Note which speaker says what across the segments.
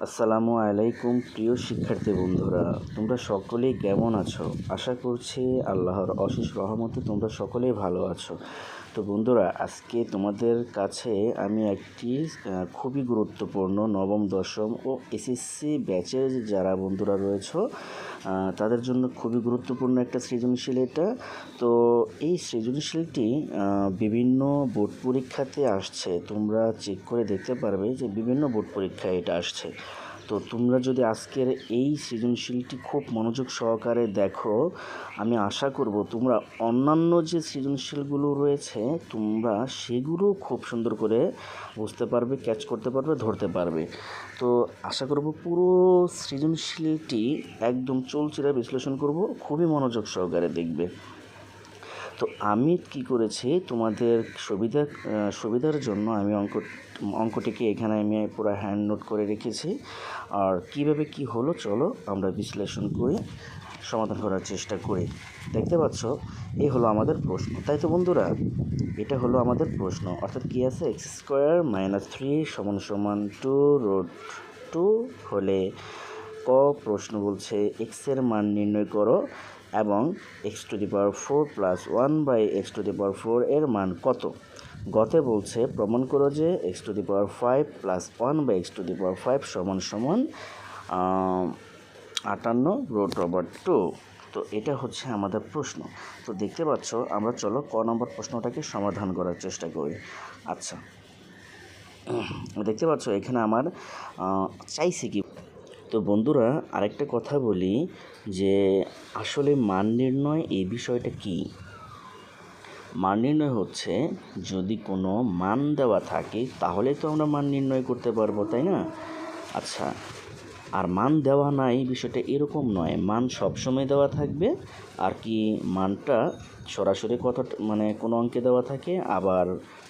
Speaker 1: আসসালামু আলাইকুম প্রিয় শিক্ষার্থী বন্ধুরা, তোমরা সকলেই কেমন আছো? আশা করছি আল্লাহর অশেষ রহমতে তোমরা সকলেই ভালো আছো। তো বন্ধুরা, আজকে তোমাদের কাছে আমি একটি খুবই গুরুত্বপূর্ণ নবম দশম ও এসএসসি ব্যাচের যারা বন্ধুরা রয়েছে তাদের জন্য খুবই গুরুত্বপূর্ণ একটা সৃজনশীল এটা। তো এই সৃজনশীলটি বিভিন্ন বোর্ড পরীক্ষাতে আসছে, তোমরা চেক করে দেখতে পারবে যে বিভিন্ন বোর্ড পরীক্ষায় এটা আসছে। তো তোমরা যদি আজকের এই সৃজনশীলটি খুব মনোযোগ সহকারে দেখো, আমি আশা করব তোমরা অন্যান্য যে সৃজনশীলগুলো রয়েছে তোমরা সেগুলো খুব সুন্দর করে বুঝতে পারবে, ক্যাচ করতে পারবে, ধরতে পারবে। তো আশা করব পুরো সৃজনশীলটি একদম চুলচেরা বিশ্লেষণ করব, খুবই মনোযোগ সহকারে দেখবে। তো আমি কি করেছি, তোমাদের সুবিধার জন্য আমি অঙ্কটিকে এখানে আমি পুরো হ্যান্ড নোট করে রেখেছি। আর কিভাবে কি হলো চলো আমরা বিশ্লেষণ করে সমাধান করার চেষ্টা করি। দেখতে পাচ্ছ, এই হলো আমাদের প্রশ্ন, তাই তো বন্ধুরা? এটা হলো আমাদের প্রশ্ন, অর্থাৎ কি আছে, x² - 3 = 2√2 হলে ক প্রশ্ন বলছে এক্সের মান নির্ণয় করো এবং x⁴ + 1/x⁴ এর মান কত। গতে বলছে প্রমাণ করো যে x⁵ + 1/x⁵ সমান 58√2। তো এটা হচ্ছে আমাদের প্রশ্ন। তো দেখতে পাচ্ছ, আমরা চলো ক নম্বর প্রশ্নটাকে সমাধান করার চেষ্টা করি। আচ্ছা, দেখতে পাচ্ছ এখানে আমার চাইছে কি। তো বন্ধুরা, আরেকটা কথা বলি যে আসলে মান নির্ণয় এই বিষয়টা কি। মান নির্ণয় হচ্ছে যদি কোনো মান দেওয়া থাকে তাহলে তো আমরা মান নির্ণয় করতে পারবো, তাই না? আচ্ছা, আর মান দেওয়া নাই বিষয়টা এরকম নয়, মান সবসময় দেওয়া থাকবে। আর কি মানটা সরাসরি কত কোনো অঙ্কে দেওয়া থাকে, আবার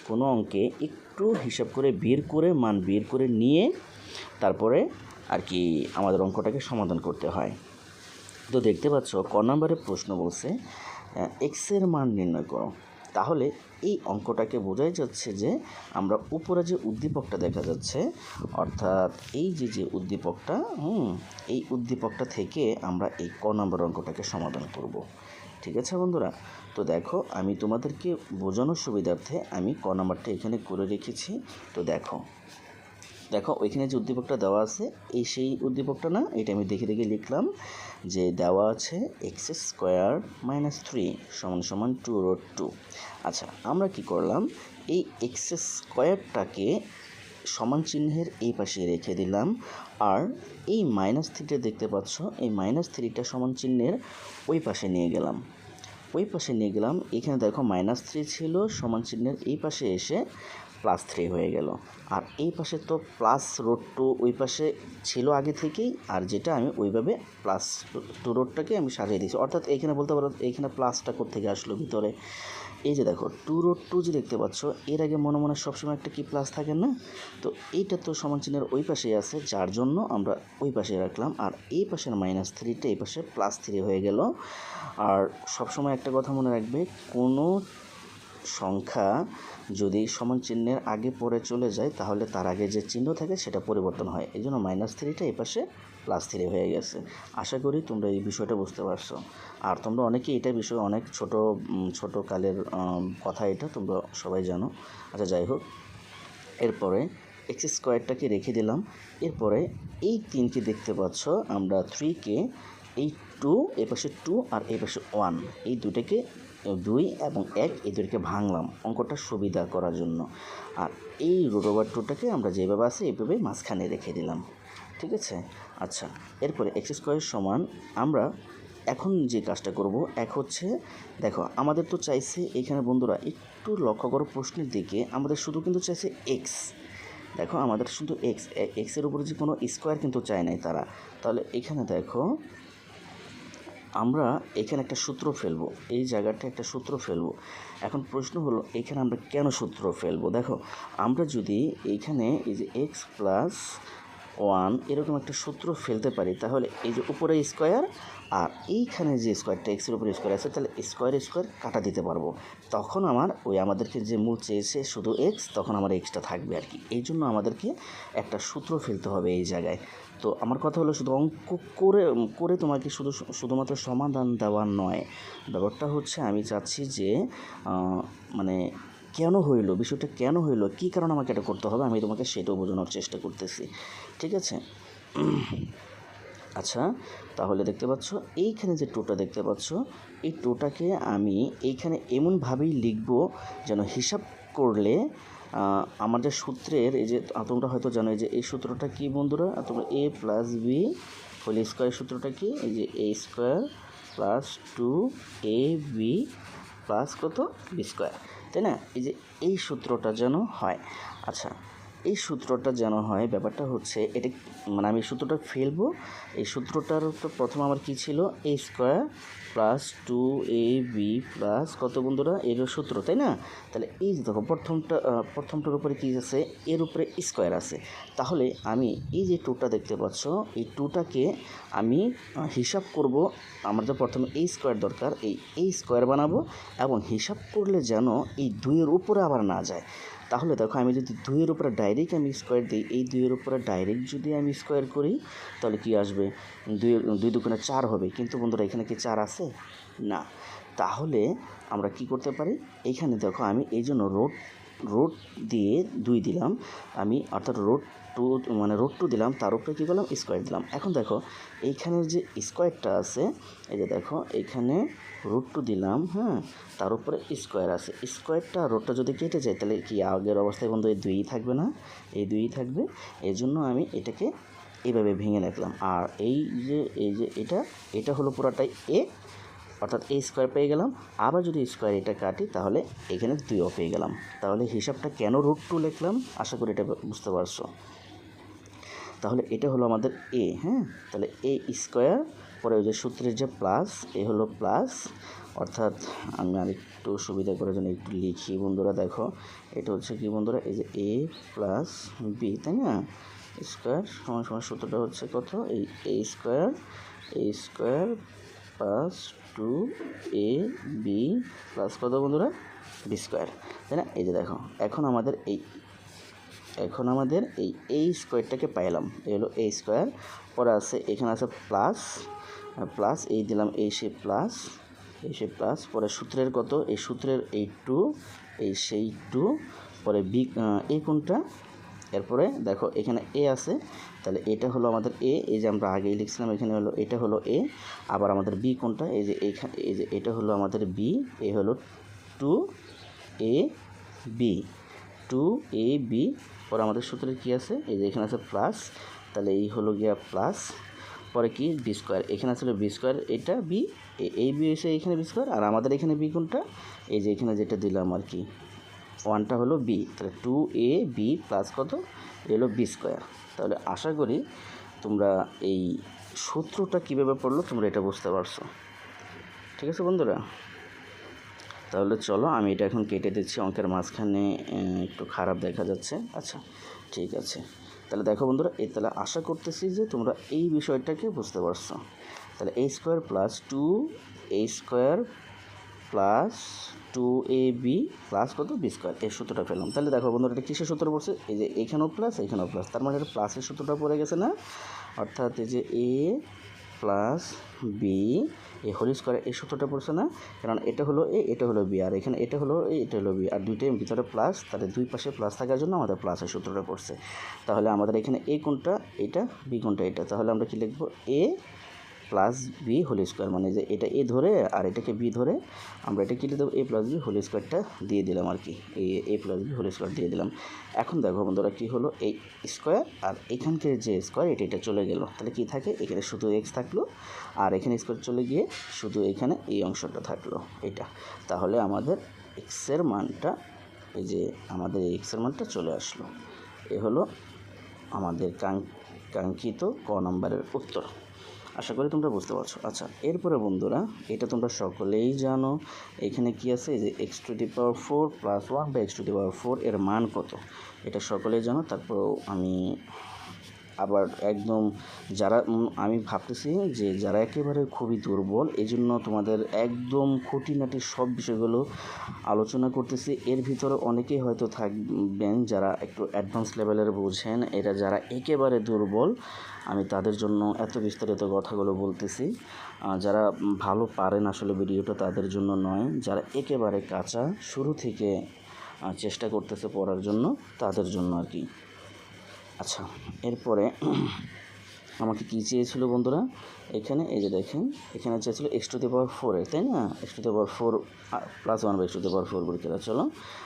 Speaker 1: কোনো অঙ্কে একটু হিসাব করে মান বের করে নিয়ে তারপরে আর কি আমাদের অঙ্কটাকে সমাধান করতে হয়। তো দেখতে পাচ্ছ ক নম্বরের প্রশ্ন বলছে এক্সের মান নির্ণয় করো। তাহলে এই অঙ্কটাকে বোঝাই যাচ্ছে যে আমরা উপরে যে উদ্দীপকটা দেখা যাচ্ছে, অর্থাৎ এই যে উদ্দীপকটা এই উদ্দীপকটা থেকে আমরা এই ক নম্বর অঙ্কটাকে সমাধান করব। ঠিক আছে বন্ধুরা? তো দেখো, আমি তোমাদেরকে বোঝানোর সুবিধার্থে আমি ক নম্বরটা এখানে করে রেখেছি। তো দেখো ওইখানে যে উদ্দীপকটা দেওয়া আছে সেই উদ্দীপকটা না, এটা আমি দেখে লিখলাম যে দেওয়া আছে x² - 3 = 2√2। আচ্ছা, আমরা কি করলাম, এই x²টাকে সমান চিহ্নের এই পাশে রেখে দিলাম, আর এই -3টা দেখতে পাচ্ছ, এই -3টা সমান চিহ্নের ওই পাশে নিয়ে গেলাম। এখানে দেখো -3 ছিল, সমান চিহ্নের এই পাশে এসে +3 হয়ে গেল। আর এই পাশে তো +√2 ওই পাশে ছিল আগে থেকেই, আর যেটা আমি ওইভাবে +2√টাকে আমি সাজিয়ে দিয়েছি। অর্থাৎ এইখানে বলতে পারো এইখানে প্লাসটা কোত্থেকে আসলো ভিতরে। এই যে দেখো 2√2 যে দেখতে পাচ্ছ, এর আগে মনে সবসময় একটা কি প্লাস থাকে না? তো এইটা তো সমান চিহ্নের ওই পাশেই আছে, যার জন্য আমরা ওই পাশে রাখলাম। আর এই পাশের -3টা এই পাশে +3 হয়ে গেল। আর সবসময় একটা কথা মনে রাখবে, কোনো সংখ্যা যদি সমান চিহ্নের আগে পরে চলে যায় তাহলে তার আগে যে চিহ্ন থাকে সেটা পরিবর্তন হয়। এই জন্য -3টা এই পাশে +3 হয়ে গেছে। আশা করি তোমরা এই বিষয়টা বুঝতে পারছো। আর তোমরা অনেকেই এটা বিষয়ে অনেক ছোট কালের কথা, এটা তোমরা সবাই জানো। আচ্ছা, যাই হোক, এরপরে x² রেখে দিলাম। এরপরে এই 3কে দেখতে পাচ্ছ, আমরা 3কে এই 2 এই পাশে 2 আর এই পাশে 1, এই দুটোকে 2 এবং 1 এই দুটোকে ভাঙলাম অঙ্কটা সুবিধা করার জন্য। আর এই √2টাকে আমরা যেভাবে আছে এইভাবে মাঝখানে রেখে দিলাম। ঠিক আছে? আচ্ছা, এরপরে x² সমান আমরা এখন যে কাজটা করব এক হচ্ছে, দেখো আমাদের তো চাইছে এখানে বন্ধুরা একটু লক্ষ্য করো প্রশ্নের দিকে, আমাদের শুধু কিন্তু চাইছে এক্স। দেখো আমাদের শুধু এক্সের উপরে যে কোনো স্কোয়ার কিন্তু চায় নাই তারা। তাহলে এখানে দেখো আমরা এখানে একটা সূত্র ফেলবো, এই জায়গাটা একটা সূত্র ফেলবো। এখন প্রশ্ন হলো এখানে আমরা কেন সূত্র ফেলবো? দেখো, আমরা যদি এইখানে এই যে x + ওয়ান এরকম একটা সূত্র ফেলতে পারি, তাহলে এই যে উপরে স্কোয়ার আর এইখানে যে স্কোয়ারটা এক্সের উপরে স্কোয়ার আছে, তাহলে স্কোয়ার স্কোয়ার কাটা দিতে পারবো। তখন আমার আমাদেরকে যে মূল চেয়েছে শুধু এক্স, তখন আমার এক্সটা থাকবে আর কি। এই জন্য আমাদেরকে একটা সূত্র ফেলতে হবে এই জায়গায়। তো আমার কথা হলো শুধু অঙ্ক করে করে তোমাকে শুধুমাত্র সমাধান দেওয়া নয়, ব্যাপারটা হচ্ছে আমি চাচ্ছি যে মানে কেন হইলো, বিষয়টা কেন হইলো, কী কারণে আমাকে এটা করতে হবে, আমি তোমাকে সেটাও বোঝানোর চেষ্টা করতেছি, ঠিক আছে? আচ্ছা, তাহলে দেখতে পাচ্ছ এইখানে যে টোটা দেখতে পাচ্ছ, এই টোটাকে আমি এইখানে এমনভাবেই লিখব যেন হিসাব করলে আমাদের সূত্রের এই যে তোমরা হয়তো জানো যে এই সূত্রটা কি বন্ধুরা, তোমরা এ প্লাস বি হোল স্কোয়ার সূত্রটা কি, এই যে এ স্কোয়ার প্লাস 2ab প্লাস কত বি স্কোয়ার, তাই না? এই যে এই সূত্রটা যেন হয়। আচ্ছা, এই সূত্রটা যেন হয়, ব্যাপারটা হচ্ছে এটা মানে আমি সূত্রটা ফেলবো। এই সূত্রটার তো প্রথম আমার কী ছিল, এ স্কোয়ার প্লাস 2ab প্লাস কত বন্ধুরা, এর সূত্র, তাই না? তাহলে এই যে দেখো প্রথমটার উপরে কী আছে, এর উপরে স্কোয়ার আছে। তাহলে আমি এই যে টুটা দেখতে পাচ্ছ, এই টুটাকে আমি হিসাব করব। আমাদের প্রথমে এই স্কোয়ার দরকার, এই স্কোয়ার বানাবো এবং হিসাব করলে যেন এই 2-এর উপরে আবার না যায়। তাহলে দেখো আমি যদি 2-এর উপরে ডাইরেক্ট আমি স্কোয়ার দিই, এই 2-এর উপরে ডাইরেক্ট যদি আমি স্কোয়ার করি, তাহলে কি আসবে, 2 দুগুণে 4 হবে। কিন্তু বন্ধুরা এখানে কি 4 আছে? না। তাহলে আমরা কি করতে পারি, এইখানে দেখো আমি এই জন্য রোড দিয়ে 2 দিলাম আমি, অর্থাৎ রোড 2 দিলাম, তার উপরে কী করলাম, স্কোয়ার দিলাম। এখন দেখো এইখানের যে স্কোয়ারটা আছে, এই যে দেখো এইখানে √2 দিলাম, হ্যাঁ, তার উপরে স্কোয়ার আছে। স্কোয়ারটা রোডটা যদি কেটে যায়, তাহলে কি আগের অবস্থায় বন্ধু এই 2ই থাকবে না, এই 2ই থাকবে। এই জন্য আমি এটাকে এইভাবে ভেঙে রাখলাম। আর এই যে এটা হলো পুরাটাই এ, অর্থাৎ এই স্কোয়ার পেয়ে গেলাম। আবার যদি স্কোয়ার এটা কাটি, তাহলে এখানে 2ও পেয়ে গেলাম। তাহলে হিসাবটা কেন √2 লিখলাম, আশা করি এটা বুঝতে পারছো। তাহলে এটা হলো আমাদের এ, হ্যাঁ। তাহলে এ স্কোয়ার পরে ওই যে সূত্রের যে প্লাস, এ হলো প্লাস, অর্থাৎ আমি আরেকটু সুবিধা করার জন্য একটু লিখি বন্ধুরা। দেখো এটা হচ্ছে কি বন্ধুরা, এই যে এ প্লাস বি, তাই না, স্কোয়ার সমান সমান সূত্রটা হচ্ছে কত, এই a square plus 2ab plus কত বন্ধুরা, বি স্কোয়ার, তাই না? এই যে দেখো এখন আমাদের এই স্কোয়ারটাকে পাইলাম, এই হলো এ স্কোয়ার, পরে আছে এখানে আছে প্লাস এই দিলাম, এই সে প্লাস পরে সূত্রের কত, এই সূত্রের এই 2, এই সেই 2, পরে বি এই কোনটা, এরপরে দেখো এখানে এ আছে, তাহলে এটা হলো আমাদের এ, এই যে আমরা আগেই লিখছিলাম এখানে হলো এটা হলো এ। আবার আমাদের বি কোনটা, এই যে এইখানে, এই যে এটা হলো আমাদের বি, এ হলো 2ab, পরে আমাদের সূত্রে কি আছে, এই যে এখানে আছে প্লাস, তাহলে এই হলো গিয়া প্লাস, পরে কি বি স্কোয়ার, এখানে আসলে বি স্কোয়ার, এটা বি, এই বি এসে এখানে বি স্কোয়ার, আর আমাদের এখানে বি কোনটা, এই যে এখানে যেটা দিলাম আর কি, 1টা হলো বি, তাহলে 2ab প্লাস কত, হলো বি স্কোয়ার। তাহলে আশা করি তোমরা এই সূত্রটা কীভাবে পড়লো তোমরা এটা বুঝতে পারছো, ঠিক আছে বন্ধুরা? তাহলে চলো আমি এটা এখন কেটে দিচ্ছি, অঙ্কের মাঝখানে একটু খারাপ দেখা যাচ্ছে। আচ্ছা ঠিক আছে, তাহলে দেখো বন্ধুরা, তাহলে আশা করতেছি যে তোমরা এই বিষয়টাকে বুঝতে পারছো। তাহলে a square plus 2a² plus 2ab plus কত, বি স্কোয়ার, এই সূত্রটা পেলাম। তাহলে দেখো বন্ধুরা এটা কিসের সূত্র পড়ছে, এই যে এখানেও প্লাস, তার মানে এটা প্লাসের সূত্রটা পড়ে গেছে না, অর্থাৎ এই যে a প্লাস বি এই হোল স্কোয়ার, এই সূত্রটা পড়ছে না, কারণ এটা হলো এ, এটা হলো বি, আর এখানে এটা হলো এ, এটা হলো বি, আর দুইটাই ভিতরে প্লাস, তাহলে দুই পাশে প্লাস থাকার জন্য আমাদের প্লাসের সূত্রটা পড়ছে। তাহলে আমাদের এখানে এ কোনটা, এটা, বি কোনটা, এটা, তাহলে আমরা কি লিখবো, এ প্লাস বি হোল স্কোয়ার, মানে যে এটা এ ধরে আর এটাকে বি ধরে আমরা এটা কি দেবো, এ প্লাস বি হোল স্কোয়ারটা দিয়ে দিলাম আর কি, এ প্লাস বি হোল স্কোয়ার দিয়ে দিলাম। এখন দেখো বন্ধুরা কী হলো, এই স্কোয়ার আর এখানকার যে স্কোয়ার এটা চলে গেল, তাহলে কি থাকে, এখানে শুধু এক্স থাকলো, আর এখানে স্কোয়ার চলে গিয়ে শুধু এখানে এই অংশটা থাকলো এটা। তাহলে আমাদের এক্সের মানটা, এই যে আমাদের এক্সের মানটা চলে আসলো। এ হলো আমাদের কাঙ্ক্ষিত ক নম্বরের উত্তর। আশা করি তোমরা বুঝতে পারছো। আচ্ছা এরপরে বন্ধুরা, এটা তোমরা সকলেই জানো, এখানে কি আছে, এই যে x⁴ প্লাস 1 বা x⁴ এর মান কত, এটা সকলেই জানো। তারপর আমি আবার একদম যারা আমি ভাবতেছি যে যারা একেবারে খুবই দুর্বল, এই জন্য তোমাদের একদম খুঁটিনাটি সব বিষয়গুলো আলোচনা করতেছি। এর ভিতরে অনেকেই হয়তো থাকবেন যারা একটু অ্যাডভান্স লেভেলের বোঝেন, এরা যারা একেবারে দুর্বল আমি তাদের জন্য এত বিস্তারিত কথাগুলো বলতেছি। যারা ভালো পারেন আসলে ভিডিওটা তাদের জন্য নয়, যারা একেবারে কাঁচা শুরু থেকে চেষ্টা করতেছে পড়ার জন্য তাদের জন্য আর কি। আচ্ছা, এরপরে আমাকে কী চেয়েছিল বন্ধুরা, এখানে এই যে দেখেন এখানে চেয়েছিল x⁴, তাই না, x⁴ প্লাস 1/x⁴ পরীক্ষা। চলো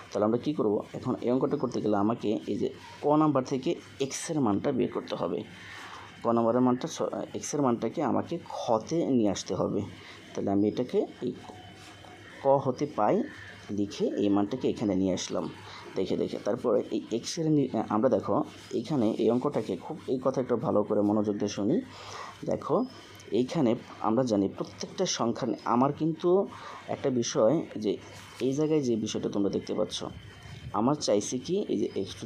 Speaker 1: তাহলে আমরা কী করব, এখন এই অঙ্কটা করতে গেলে আমাকে এই যে ক নাম্বার থেকে এক্সের মানটা বের করতে হবে। ক নাম্বারের মানটা এক্সের মানটাকে আমাকে খতে নিয়ে আসতে হবে। তাহলে আমি এটাকে এই ক হতে পাই লিখে এই মানটাকে এখানে নিয়ে আসলাম দেখে তারপরে এই এক্সের আমরা দেখো এইখানে এই অঙ্কটাকে খুব এই কথা একটু ভালো করে মনোযোগ দিয়ে শুনি। দেখো এইখানে আমরা জানি প্রত্যেকটা সংখ্যা আমার কিন্তু একটা বিষয় যে এই জায়গায় যে বিষয়টা তোমরা দেখতে পাচ্ছ, আমার চাইছি কি এই যে x⁴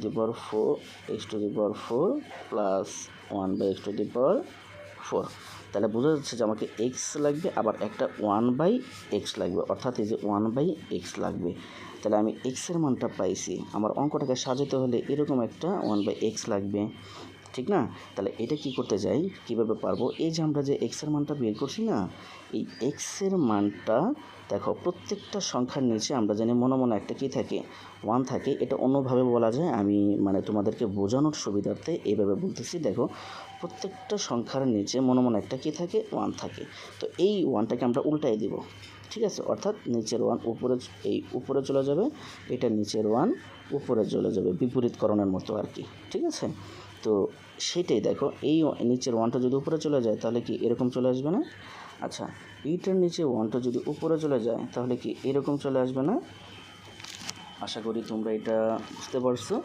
Speaker 1: প্লাস 1/x⁴। তাহলে বোঝা যাচ্ছে যে আমাকে এক্স লাগবে, আবার একটা 1/x লাগবে, অর্থাৎ এই যে 1/x লাগবে। তাহলে আমি এক্সের মানটা পাইছি, আমার অঙ্কটাকে সাজাতে হলে এরকম একটা 1/x লাগবে, ঠিক না? তাহলে এটা কি করতে যাই, কীভাবে পারবো, এই যে আমরা যে এক্সের মানটা বের করছি না, এই এক্সের মানটা দেখো প্রত্যেকটা সংখ্যার নিচে আমরা জানি মনে মনে একটা কী থাকে, 1 থাকে। এটা অন্যভাবে বলা যায়, আমি মানে তোমাদেরকে বোঝানোর সুবিধার্থে এইভাবে বলতেছি। দেখো প্রত্যেকটা সংখ্যার নিচে মনে মনে একটা কী থাকে, 1 থাকে। তো এই 1টাকে আমরা উল্টাই দিব, ঠিক আছে, অর্থাৎ নিচের 1 উপরে চলে যাবে, এটা নিচের 1 উপরে চলে যাবে, বিপরীতকরণের মতো আর কি, ঠিক আছে। তো সেটাই দেখো, এই নিচের 1টা যদি উপরে চলে যায় তাহলে কি এরকম চলে আসবে না? আচ্ছা, এইটার নিচে 1টা যদি উপরে চলে যায় তাহলে কি এরকম চলে আসবে না? আশা করি তোমরা এটা বুঝতে পারছো।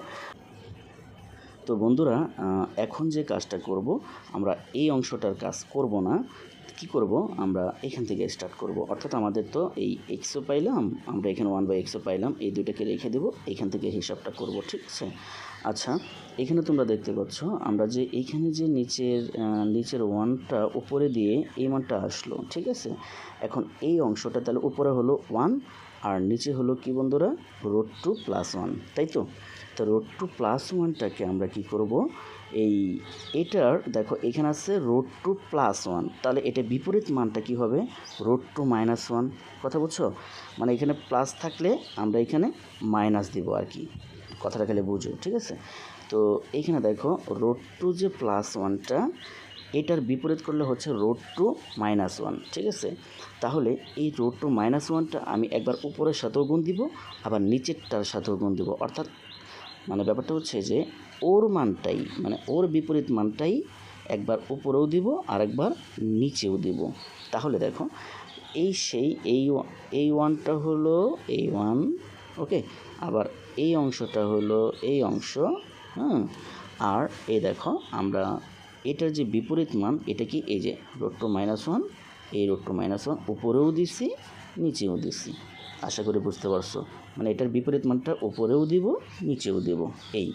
Speaker 1: তো বন্ধুরা, এখন যে কাজটা করব, আমরা এই অংশটার কাজ করব না, কি করব, আমরা এখান থেকে স্টার্ট করব। অর্থাৎ আমাদের তো এই এক্সও পাইলাম, আমরা এখানে 1/xও পাইলাম, এই দুইটাকে রেখে দেবো, এখান থেকে হিসাবটা করব, ঠিক আছে। আচ্ছা, এখানে তোমরা দেখতে পাচ্ছ আমরা যে এইখানে যে নিচের 1টা উপরে দিয়ে এই মানটা আসলো, ঠিক আছে। এখন এই অংশটা তাহলে উপরে হলো 1 আর নিচে হলো কি বন্ধুরা, √2 + 1, তাই তো। তো √2 + 1টাকে আমরা কি করব, এটার দেখো এখানে আছে √2 + 1, তাহলে এটা বিপরীত মানটা কি হবে, √2 - 1, কথা বুঝছো? মানে এখানে প্লাস থাকলে আমরা এখানে মাইনাস দিব আর কি, কথাটা খালি বুঝো, ঠিক আছে। তো এইখানে দেখো √2 যে +1টা, এটার বিপরীত করলে হচ্ছে √2 - 1, ঠিক আছে। তাহলে এই √2 - 1টা আমি একবার উপরের সাথেও গুণ দিব, আবার নিচেরটার সাথেও গুণ দিব, অর্থাৎ মানে ব্যাপারটা হচ্ছে যে ওর মানটাই মানে ওর বিপরীত মানটাই একবার উপরেও দিব আর একবার নিচেও দিব। তাহলে দেখো এই 1টা হলো এই 1, ওকে, আবার এই অংশটা হলো এই অংশ, হ্যাঁ। আর এই দেখো আমরা এটার যে বিপরীত মান, এটা কি এই যে √2 - 1, এই √2 - 1 উপরেও দিছি নিচেও দিছি। আশা করি বুঝতে পারছো, মানে এটার বিপরীত মানটা উপরেও দিব নিচেও দেব এই।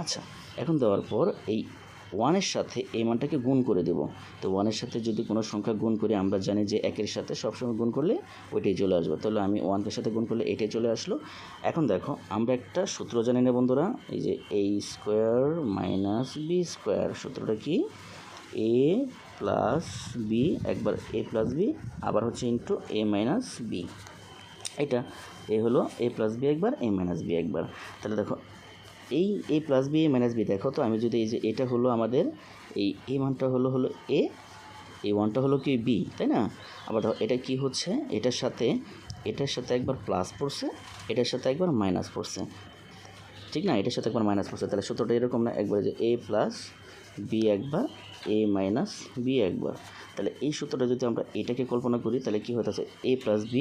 Speaker 1: আচ্ছা, এখন দেওয়ার পর এই 1-এর সাথে এই মানটাকে গুণ করে দেব। তো 1-এর সাথে যদি কোনো সংখ্যা গুণ করি, আমরা জানি যে 1-এর সাথে সবসময় গুণ করলে ওইটাই চলে আসবে, তাহলে আমি 1-এর সাথে গুণ করলে এটাই চলে আসলো। এখন দেখো আমরা একটা সূত্র জানি না বন্ধুরা, এই যে a² - b², সূত্রটা কি, a + b, একবার a + b, আবার হচ্ছে ইন্টু a - b, এটা এ হলো a + b একবার, a - b একবার। তাহলে দেখো এই a + b, a - b, দেখো তো আমি যদি এই যে এটা হলো আমাদের এই মানটা হলো a, এই 1টা হলো কি b, তাই না। আবার দেখো এটা কি হচ্ছে, এটার সাথে একবার প্লাস পড়ছে, এটার সাথে একবার মাইনাস পড়ছে, ঠিক না, এটার সাথে একবার মাইনাস পড়ছে। তাহলে সূত্রটা এরকম না, একবার যে a + b একবার, a - b একবার। তাহলে এই সূত্রটা যদি আমরা এটাকে কল্পনা করি তাহলে কি হতেছে, a + b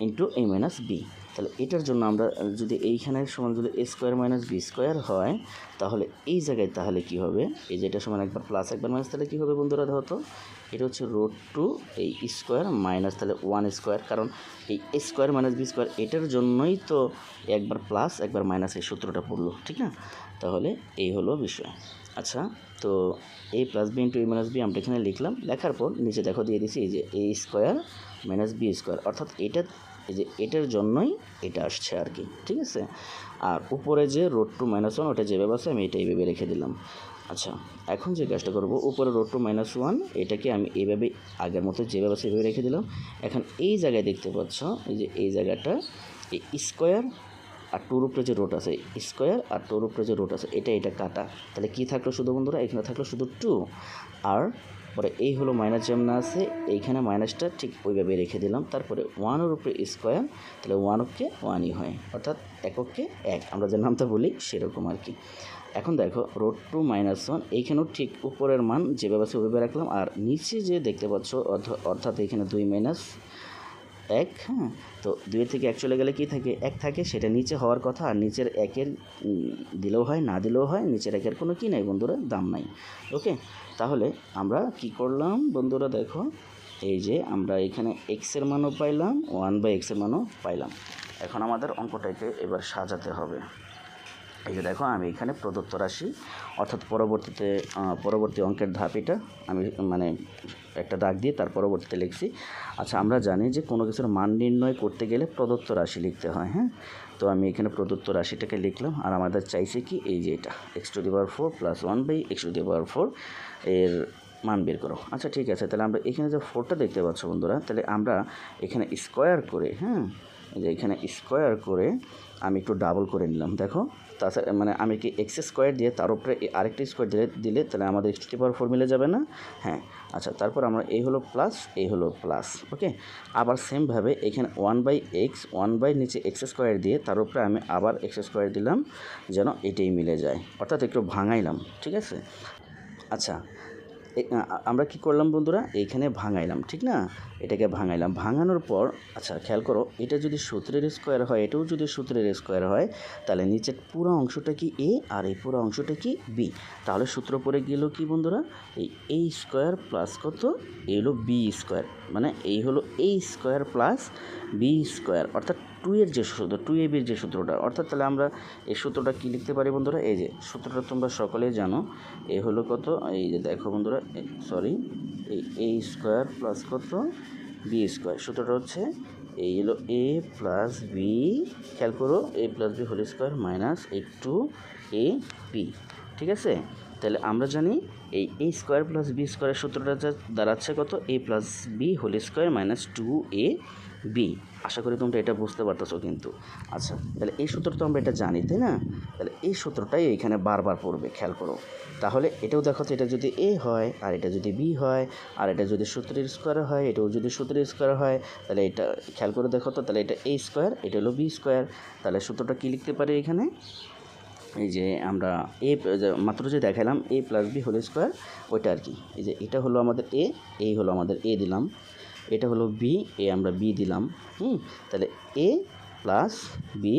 Speaker 1: into a - b। তাহলে এটার জন্য আমরা যদি এইখানের সমান যদি a² - b² হয়, তাহলে এই জায়গায় তাহলে কি হবে, এই যে এটা সমান একবার প্লাস একবার মাইনাস, তাহলে কী হবে বন্ধুরা, দেখো তো এটা হচ্ছে √2 এই স্কোয়ার মাইনাস তাহলে 1², কারণ এই a² - b² এটার জন্যই তো একবার প্লাস একবার মাইনাস এই সূত্রটা পড়লো, ঠিক না। তাহলে এই হলো বিষয়। আচ্ছা, তো এ প্লাস বি ইন্টু এ মাইনাস বি আমরা এখানে লিখলাম, লেখার পর নিচে দেখো দিয়ে দিচ্ছি এই যে এ স্কোয়ার মাইনাস বি স্কোয়ার, অর্থাৎ এটা এই যে এটার জন্যই এটা আসছে আর কি, ঠিক আছে। আর উপরে যে রোড টু মাইনাস ওয়ান ওটা যেভাবে আছে আমি এটা এইভাবে রেখে দিলাম। আচ্ছা, এখন যে কাজটা করবো, উপরে রোড টু মাইনাস ওয়ান এটাকে আমি এইভাবে আগের মতো যেভাবে আছে এইভাবে রেখে দিলাম। এখন এই জায়গায় দেখতে পাচ্ছ এই যে এই জায়গাটা এই স্কোয়ার আর টুর উপরে যে রোড আছে, স্কোয়ার আর টুর উপরে যে রোড আছে, এটা কাটা, তাহলে কী থাকলো শুধু বন্ধুরা, এখানে থাকলো শুধু টু। আর পরে এই হলো মাইনাস যেমন আছে, এইখানে মাইনাসটা ঠিক ওইভাবে রেখে দিলাম। তারপরে ওয়ানের উপরে স্কোয়ার, তাহলে ওয়ানকে ওয়ানই হয়, অর্থাৎ এককে এক, আমরা যে নামটা বলি সেরকম আর কি। এখন দেখো রোড টু মাইনাস ওয়ান, এইখানেও ঠিক উপরের মান যেভাবে আছে ওইভাবে রাখলাম। আর নিচে যে দেখতে পাচ্ছ অর্থাৎ এখানে 2 মাইনাস 1, হ্যাঁ, তো 2 থেকে 1 চলে গেলে কী থাকে, 1 থাকে, সেটা নিচে হওয়ার কথা। আর নিচের 1-এর দিলেও হয়, না দিলেও হয়, নিচের 1-এর কোনো কী নাই বন্ধুরা, দাম নাই। ওকে, তাহলে আমরা কি করলাম বন্ধুরা, দেখো এই যে আমরা এখানে এক্সের মানও পাইলাম, 1/x-এর মানও পাইলাম। এখন আমাদের অঙ্কটাকে এবার সাজাতে হবে। এই যে দেখো আমি এখানে প্রদত্ত রাশি, অর্থাৎ পরবর্তী অঙ্কের ধাপ এটা আমি মানে একটা দাগ দিয়ে তার পরবর্তীতে লিখছি। আচ্ছা, আমরা জানি যে কোনো কিছুর মান নির্ণয় করতে গেলে প্রদত্ত রাশি লিখতে হয়, হ্যাঁ। তো আমি এখানে প্রদত্ত রাশিটাকে লিখলাম। আর আমাদের চাইছে কি, এই যে এটা x⁴ প্লাস 1/x⁴ এর মান বের করো। আচ্ছা ঠিক আছে, তাহলে আমরা এখানে যে 4টা দেখতে পাচ্ছ বন্ধুরা, তাহলে আমরা এখানে স্কোয়ার করে, হ্যাঁ, যে এখানে স্কোয়ার করে আমি একটু ডাবল করে নিলাম। দেখো তাছাড়া মানে আমি কি এক্স স্কোয়ার দিয়ে তার উপরে আরেকটা স্কোয়ার দিলে তাহলে আমাদের x⁴ মিলে যাবে না, হ্যাঁ। আচ্ছা, তারপর আমরা এই হলো প্লাস, এই হলো প্লাস, ওকে। আবার সেমভাবে এখানে 1/x, 1 নিচে x² দিয়ে তার উপরে আমি আবার x² দিলাম, যেন এটাই মিলে যায়, অর্থাৎ একটু ভাঙাইলাম, ঠিক আছে। আচ্ছা, আমরা কি করলাম বন্ধুরা, এইখানে ভাঙাইলাম, ঠিক না, এটাকে ভাঙাইলাম। ভাঙানোর পর আচ্ছা খেয়াল করো, এটা যদি সূত্রের স্কোয়ার হয়, এটাও যদি সূত্রের স্কোয়ার হয়, তাহলে নিচের পুরো অংশটা কি এ আর এই পুরো অংশটা কি বি। তাহলে সূত্র পড়ে গেল কি বন্ধুরা, এই এ স্কোয়ার প্লাস কত, এই হলো বি স্কোয়ার, মানে এই হলো এ স্কোয়ার প্লাস বি স্কোয়ার, অর্থাৎ 2 যে সূত্র, 2ab যে সূত্রটা, অর্থাৎ তাহলে আমরা এই সূত্রটা কী লিখতে পারি বন্ধুরা, এই যে সূত্রটা তোমরা সকলেই জানো, এ হলো কত, এই যে দেখো বন্ধুরা, সরি, এই এ স্কোয়ার প্লাস কত বি স্কোয়ার, সূত্রটা হচ্ছে এই হলো এ প্লাস বি, খেয়াল করো, a plus B whole square minus এই 2ab, ঠিক আছে। তাহলে আমরা জানি এই এ স্কোয়ার প্লাস বি স্কোয়ারের সূত্রটা দাঁড়াচ্ছে কত, a plus B whole square minus 2ab। আশা করি তোমরা এটা বুঝতে পারতেছো কিন্তু। আচ্ছা, তাহলে এই সূত্র তো আমরা এটা জানি, তাই না, তাহলে এই সূত্রটাই এইখানে বারবার পড়বে, খেয়াল করো। তাহলে এটাও দেখো তো, এটা যদি এ হয় আর এটা যদি বি হয় আর এটা যদি সূত্রের স্কোয়ার হয়, এটাও যদি সূত্রের স্কোয়ার হয়, তাহলে এটা খেয়াল করে দেখো তো, তাহলে এটা এ স্কোয়ার, এটা হলো বি স্কোয়ার। তাহলে সূত্রটা কী লিখতে পারি এখানে, এই যে আমরা মাত্র যে দেখালাম এ প্লাস বি হোল স্কোয়ার, ওইটা আর কি। এই যে এটা হলো আমাদের এ, এই হলো আমাদের এ দিলাম, এটা হলো বি, এ আমরা বি দিলাম, তাহলে এ প্লাস বি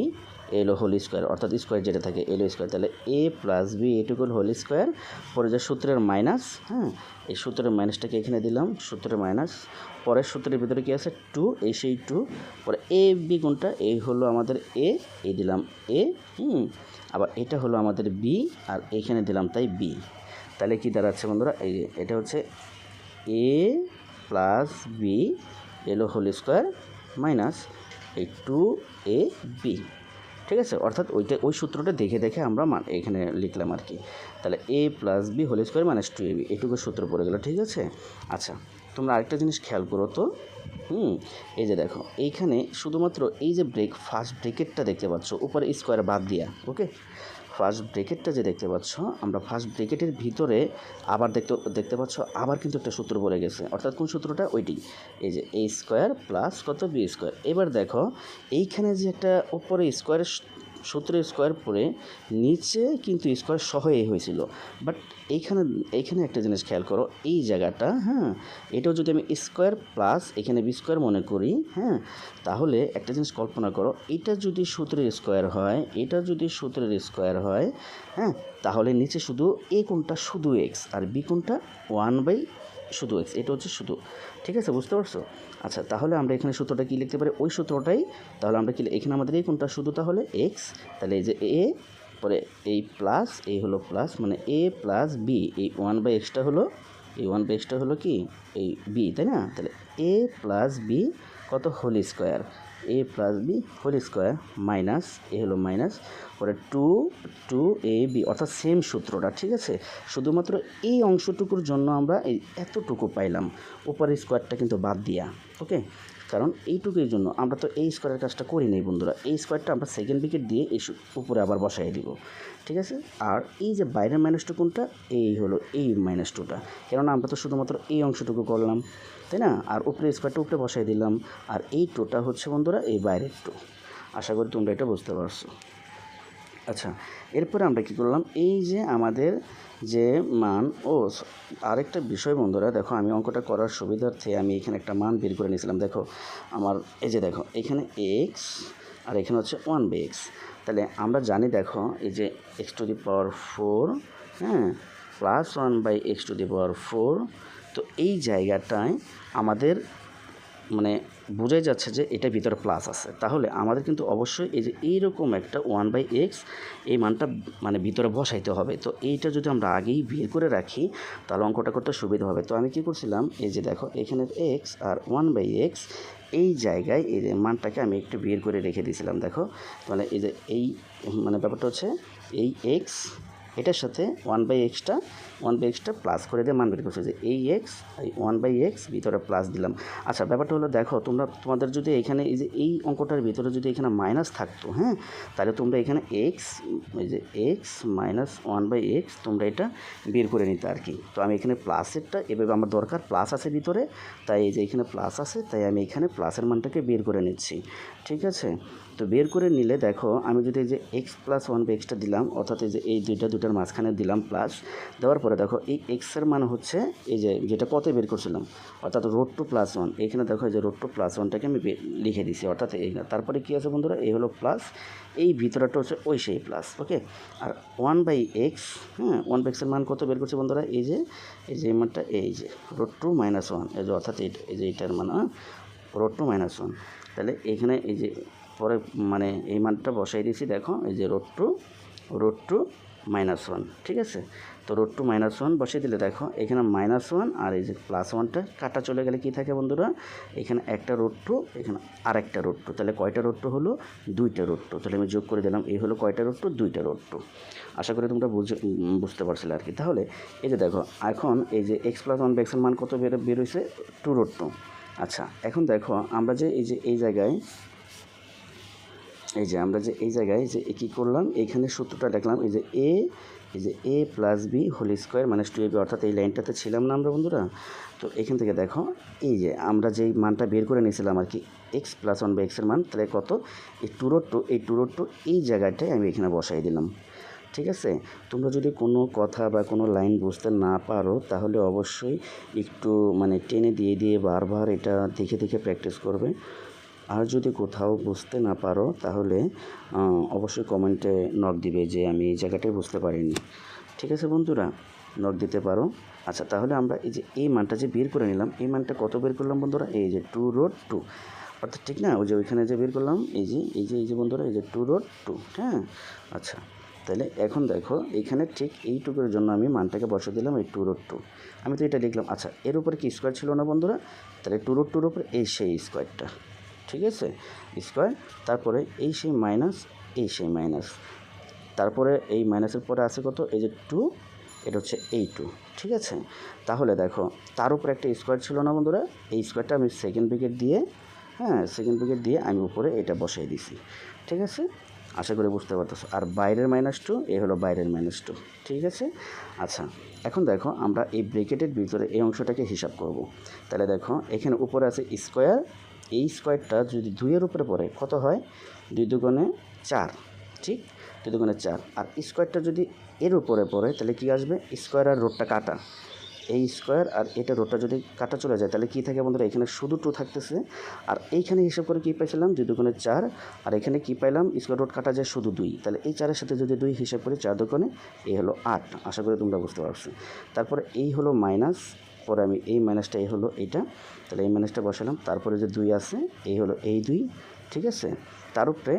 Speaker 1: এলো হোল স্কোয়ার, অর্থাৎ স্কোয়ার যেটা থাকে এলো স্কোয়ার, তাহলে a plus B এটুকুল whole square, পরে যে সূত্রের মাইনাস, হ্যাঁ, এই সূত্রের মাইনাসটাকে এখানে দিলাম, সূত্রের মাইনাস, পরের সূত্রের ভিতরে কী আছে 2, এই সেই 2, পরে এ বি কোনটা, এই হলো আমাদের এ, এই দিলাম এ, আবার এটা হলো আমাদের বি, আর এইখানে দিলাম তাই বি। তাহলে কি দাঁড়াচ্ছে বন্ধুরা, এই যে এটা হচ্ছে এ প্লাস বি এলো হোল স্কোয়ার মাইনাস এই 2ab, ঠিক আছে। অর্থাৎ ওই সূত্রটা দেখে আমরা এখানে লিখলাম আর কি। তাহলে a plus B whole square minus 2ab, এটুকু সূত্র পড়ে গেল, ঠিক আছে। আচ্ছা, তোমরা আরেকটা জিনিস খেয়াল করো তো, এই যে দেখো এইখানে শুধুমাত্র এই যে ফার্স্ট ব্রেকেটটা দেখতে পাচ্ছ, উপরে স্কোয়ার বাদ দিয়া, ওকে, ফার্স্ট ব্রেকেটটা যে দেখতে পাচ্ছ, আমরা ফার্স্ট ব্রেকেটের ভিতরে আবার দেখতে পাচ্ছ আবার কিন্তু একটা সূত্র পড়ে গেছে, অর্থাৎ কোন সূত্রটা, ওইটি, এই যে এ স্কোয়ার প্লাস কত বি স্কোয়ার। এবার দেখো এইখানে যে একটা উপরে স্কোয়ারের সূত্রের স্কোয়ার পরে নিচে কিন্তু স্কোয়ার সহ এ হয়েছিল, বাট এইখানে একটা জিনিস খেয়াল করো, এই জায়গাটা, হ্যাঁ, এটাও যদি আমি স্কোয়ার প্লাস এখানে বি স্কোয়ার মনে করি, হ্যাঁ, তাহলে একটা জিনিস কল্পনা করো, এটা যদি সূত্রের স্কোয়ার হয়, এটা যদি সূত্রের স্কোয়ার হয়, হ্যাঁ, তাহলে নিচে শুধু এ কোনটা শুধু এক্স আর বি কোনটা 1 শুধু এক্স, এটা হচ্ছে শুধু, ঠিক আছে, বুঝতে পারছো। আচ্ছা, তাহলে আমরা এখানে সূত্রটা কী লিখতে পারি, ওই সূত্রটাই, তাহলে আমরা কি এখানে আমাদের এই কোনটা শুধু তাহলে এক্স, তাহলে এই যে এ পরে এই প্লাস, এই হলো প্লাস, মানে এ প্লাস বি, এই 1/xটা হলো, এই 1/xটা হলো কি এই বি, তাই না? তাহলে এ প্লাস বি কত whole square, a plus B whole square minus, a হলো মাইনাস, পরে টু এ বি, অর্থাৎ সেম সূত্রটা, ঠিক আছে? শুধুমাত্র এই অংশটুকুর জন্য আমরা এই এতটুকু পাইলাম, উপরের স্কোয়ারটা কিন্তু বাদ দিয়া, ওকে? কারণ এইটুকুর জন্য আমরা তো এই স্কোয়ারের কাজটা করি নাই বন্ধুরা, এই স্কোয়ারটা আমরা সেকেন্ড ব্র্যাকেট দিয়ে এই উপরে আবার বসাই দিব, ঠিক আছে? আর এই যে বাইরের মাইনাস টু কোনটা, এই হলো এই মাইনাস টুটা, কেননা আমরা তো শুধুমাত্র এই অংশটুকু করলাম, তাই না? আর উপরে স্কোয়ারটা উপরে বসাই দিলাম, আর এই টুটা হচ্ছে বন্ধুরা এই বাইরের টু। আশা করি তোমরা এটা বুঝতে পারছো। আচ্ছা, এরপরে আমরা কী করলাম, এই যে আমাদের যে মান, আরেকটা বিষয় বন্ধুরা, দেখো আমি অঙ্কটা করার সুবিধার্থে আমি এখানে একটা মান বের করে নিয়েছিলাম। দেখো আমার এই যে দেখো এখানে এক্স আর এখানে হচ্ছে 1/x, তাহলে আমরা জানি দেখো এই যে x⁴, হ্যাঁ, প্লাস 1/x⁴, তো এই জায়গাটায় আমাদের মানে বোঝাই যাচ্ছে যে এটা ভিতরে প্লাস আছে, তাহলে আমাদের কিন্তু অবশ্যই এই যে এইরকম একটা 1/x এই মানটা মানে ভিতরে বসাইতে হবে। তো এইটা যদি আমরা আগেই বের করে রাখি তাহলে অঙ্কটা করতে সুবিধা হবে। তো আমি কি করছিলাম, এই যে দেখো এখানে x আর 1/x এই জায়গায় এই যে মানটাকে আমি একটু বের করে রেখে দিয়েছিলাম। দেখো মানে এই যে এই মানে ব্যাপারটা হচ্ছে এই x এটার সাথে 1/xটা প্লাস করে দিয়ে মান বের করছে, যে এই এক্স এই 1/x ভিতরে প্লাস দিলাম। আচ্ছা, ব্যাপারটা হলো দেখো তোমাদের যদি এখানে এই যে এই অঙ্কটার ভিতরে যদি এখানে মাইনাস থাকতো, হ্যাঁ, তাহলে তোমরা এখানে এক্স, এই যে এক্স মাইনাস 1/x তোমরা এটা বের করে নিতে আর কি। তো আমি এখানে প্লাসেরটা এভাবে আমার দরকার, প্লাস আছে ভিতরে, তাই এই যে এখানে প্লাস আছে, তাই আমি এখানে প্লাসের মানটাকে বের করে নিচ্ছি, ঠিক আছে? তো বের করে নিলে দেখো আমি যদি এই যে এক্স প্লাস 1/xটা দিলাম, অর্থাৎ এই যে এই দুইটার মাঝখানে দিলাম প্লাস, দেওয়ার পরে দেখো এই এক্সের মান হচ্ছে এই যে যেটা কত বের করছিলাম, অর্থাৎ √2+1, এখানে দেখো এই যে √2+1টাকে আমি লিখে দিছি, অর্থাৎ এই, তারপরে কী আছে বন্ধুরা, এই হলো প্লাস, এই ভিতরটা হচ্ছে ওই সেই প্লাস, ওকে? আর 1/x, হ্যাঁ, 1/xের মান কত বের করছে বন্ধুরা, এই যে এই মানটা, এই যে √2-1, এই যে অর্থাৎ এই যে এইটার মান √2-1, তাহলে এখানে এই যে পরে মানে এই মানটা বসাই দিয়েছি, দেখো এই যে √2-1, ঠিক আছে? তো √2-1 বসিয়ে দিলে দেখো এখানে -1 আর এই যে +1টা কাটা চলে গেলে কী থাকে বন্ধুরা, এখানে একটা √2, এখানে আরেকটা √2, তাহলে কয়টা √2 হলো, 2টা √2, তাহলে আমি যোগ করে দিলাম, এই হলো কয়টা √2, 2টা √2। আশা করি তোমরা বুঝতে পারছিলে আর কি। তাহলে এই যে দেখো এখন এই যে x + 1/xের মান কত বের হয়েছে, 2√2। আচ্ছা, এখন দেখো আমরা যে এই জায়গায় আমরা যে এই জায়গায় যে কী করলাম, এইখানে সূত্রটা দেখলাম, এই যে a plus B whole square minus 2ab, অর্থাৎ এই লাইনটাতে ছিলাম না আমরা বন্ধুরা। তো এখান থেকে দেখো এই যে আমরা যেই মানটা বের করে নিয়েছিলাম আর কি, x + 1/xের মান, তাহলে কত, এই 2√2 এই জায়গাটায় আমি এখানে বসাই দিলাম, ঠিক আছে? তোমরা যদি কোনো কথা বা কোনো লাইন বুঝতে না পারো তাহলে অবশ্যই একটু মানে টেনে দিয়ে বারবার এটা দেখে প্র্যাকটিস করবে। আর যদি কোথাও বুঝতে না পারো তাহলে অবশ্যই কমেন্টে নক দিবে যে আমি এই জায়গাটাই বুঝতে পারিনি, ঠিক আছে বন্ধুরা? নক দিতে পারো। আচ্ছা, তাহলে আমরা এই যে এই মানটা যে বের করে নিলাম, এই মানটা কত বের করলাম বন্ধুরা, এই যে 2√2, অর্থাৎ ঠিক না, ওই যে ওইখানে যে বের করলাম এই যে বন্ধুরা এই যে 2√2, হ্যাঁ? আচ্ছা, তাহলে এখন দেখো এইখানে ঠিক এইটুকুর জন্য আমি মানটাকে বসে দিলাম এই 2√2, আমি তো এটা লিখলাম। আচ্ছা, এর উপরে কি স্কোয়ার ছিল না বন্ধুরা, তাহলে 2√2-র উপরে এই সেই স্কোয়ারটা, ঠিক আছে, স্কোয়ার, তারপরে এই সেই মাইনাস, তারপরে এই মাইনাসের পরে আছে কত, এই যে 2, এটা হচ্ছে এই 2, ঠিক আছে? তাহলে দেখো তার উপরে একটা স্কোয়ার ছিল না বন্ধুরা, এই স্কোয়ারটা আমি সেকেন্ড ব্র্যাকেট দিয়ে আমি উপরে এটা বসাই দিছি, ঠিক আছে? আশা করি বুঝতে পারতেছো। আর বাইরের -2, এই হলো বাইরের -2, ঠিক আছে? আচ্ছা, এখন দেখো আমরা এই ব্র্যাকেটের ভিতরে এই অংশটাকে হিসাব করব। তাহলে দেখো এখানে উপরে আছে স্কোয়ার, এই স্কোয়ারটা যদি 2-এর উপরে পড়ে কত হয়, 2 দুগুণে 4, ঠিক, 2 দুগুণে 4, আর স্কোয়ারটা যদি এর উপরে পড়ে তাহলে কি আসবে, স্কোয়ার আর রোডটা কাটা, এই স্কোয়ার আর এটা রোডটা যদি কাটা চলে যায় তাহলে কী থাকে বন্ধুরা, এখানে শুধু 2 থাকতেছে, আর এইখানে হিসাব করে কী পাইছিলাম, 2 দুগুণে 4, আর এখানে কী পাইলাম, স্কোয়ার রোড কাটা যায় শুধু 2, তাহলে এই 4-এর সাথে যদি 2 হিসাব করি, 4 দুগুণে এই হলো 8। আশা করি তোমরা বুঝতে পারছো। তারপরে এই হলো মাইনাস, পরে আমি এই মাইনাসটা, এই হলো এইটা, তাহলে এই মাইনাসটা বসালাম, তারপরে যে 2 আছে এই হলো এই 2, ঠিক আছে? তার উপরে